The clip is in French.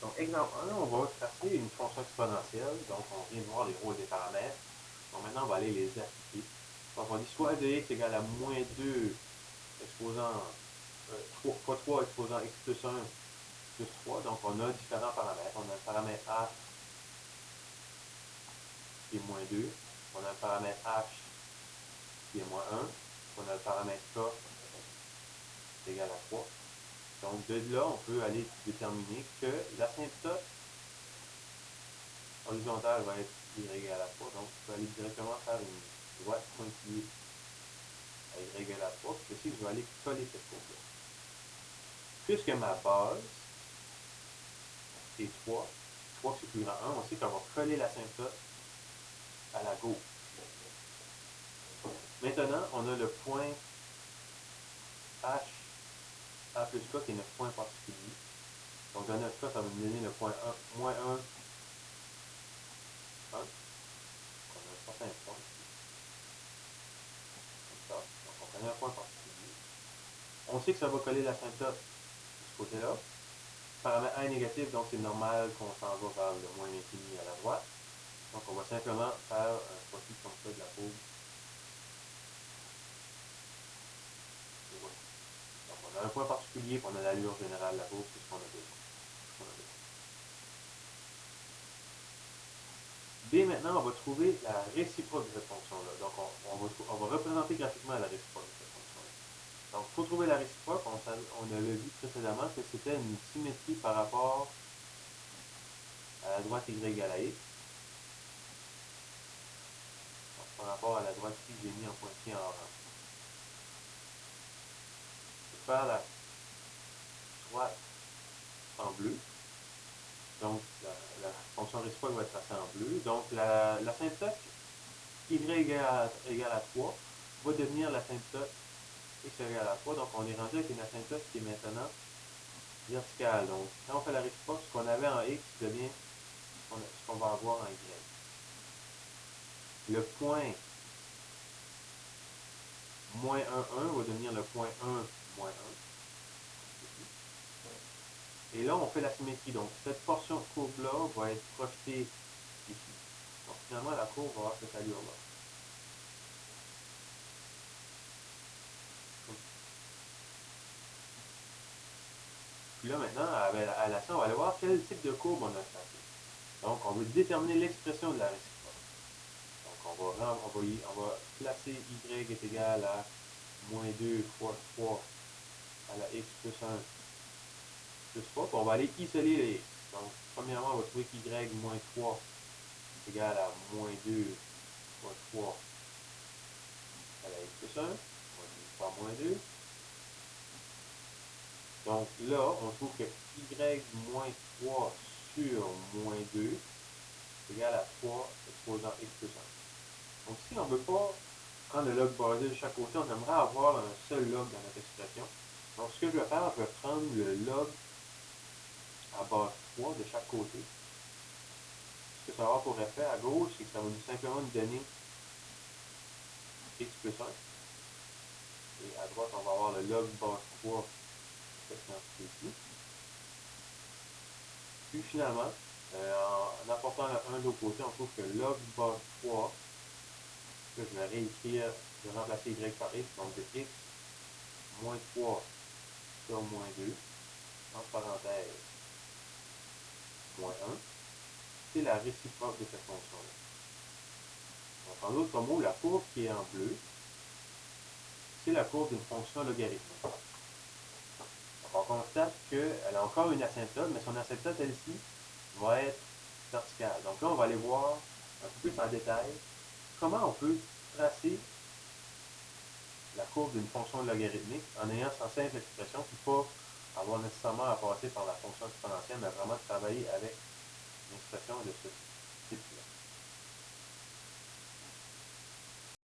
Donc, exemple 1, on va tracer une fonction exponentielle. Donc, on vient de voir les rôles des paramètres. Donc, maintenant, on va aller les appliquer. Donc, on dit soit de x égale à moins 2 exposant 3 fois 3 exposant x plus 1 plus 3. Donc, on a différents paramètres. On a le paramètre h qui est moins 2. On a le paramètre h qui est moins 1. On a le paramètre k qui est égal à 3. Donc, de là, on peut aller déterminer que l'asymptote horizontale va être y égale à 3. Donc, je peux aller directement faire une droite pointillée à y égale à 3. Puis ici, je vais aller coller cette courbe-là. Puisque ma base est 3, 3 c'est plus grand 1, on sait qu'on va coller l'asymptote à la gauche. Maintenant, on a le point h a plus k qui est notre point particulier. Donc, dans notre cas, ça va nous donner le point 1, moins 1, 1. On a un certain point ici. Comme ça. Donc, on connaît un point particulier. On sait que ça va coller l'asymptote de ce côté-là. Paramètre 1 est négatif, donc c'est normal qu'on s'en va vers le moins l'infini à la droite. Donc, on va simplement faire un profil comme ça de la courbe. Et voilà. Donc, on a un point particulier, puis on a l'allure générale de la courbe, c'est ce qu'on a besoin. B, maintenant, on va trouver la réciproque de cette fonction-là. Donc, on va représenter graphiquement la réciproque de cette fonction-là. Donc, pour trouver la réciproque, on avait vu précédemment que c'était une symétrie par rapport à la droite y égale à x. Donc, par rapport à la droite ici, j'ai mis en pointillé en orange. Je vais faire la droite en bleu. Donc, la fonction réciproque va être tracée en bleu. Donc, l'asymptote y égale à 3 va devenir l'asymptote x égale à 3. Donc, on est rendu avec une asymptote qui est maintenant verticale. Donc, quand on fait la réciproque, ce qu'on avait en x devient ce qu'on va avoir en y. Le point moins 1, 1 va devenir le point 1, moins 1. Et là, on fait la symétrie. Donc, cette portion de courbe-là va être projetée ici. Donc, finalement, la courbe va avoir cette allure-là. Puis là, maintenant, à la fin, on va aller voir quel type de courbe on a tracé. Donc, on veut déterminer l'expression de la réciproque. Donc, on va placer y est égal à moins 2 fois 3 à la x plus 1 plus 3. Puis on va aller isoler les x. Donc, premièrement, on va trouver qu'y moins 3 est égal à moins 2 fois 3 à la x plus 1. On va diviser par moins 2. Donc là, on trouve que y moins 3 sur moins 2 est égal à 3 exposant x plus 1. Donc si on ne veut pas prendre le log basé de chaque côté, on aimerait avoir un seul log dans notre expression. Donc ce que je vais faire, je vais prendre le log à base 3 de chaque côté. Ce que ça va avoir pour effet à gauche, c'est que ça va simplement nous donner x plus 1. Et à droite, on va avoir le log base 3 de cette quantité ici. Puis finalement, en apportant le 1 de l'autre côté, on trouve que log base 3, là, je vais réécrire, je vais remplacer y par x, donc de x moins 3 sur moins 2, entre parenthèses, moins 1, c'est la réciproque de cette fonction-là. Donc en d'autres mots, la courbe qui est en bleu, c'est la courbe d'une fonction logarithmique. Donc on constate qu'elle a encore une asymptote, mais son asymptote, elle-ci, va être verticale. Donc là, on va aller voir un peu plus en détail comment on peut tracer la courbe d'une fonction logarithmique en ayant sa simple expression, puis pas avoir nécessairement à passer par la fonction exponentielle, mais vraiment travailler avec une expression de ce type-là.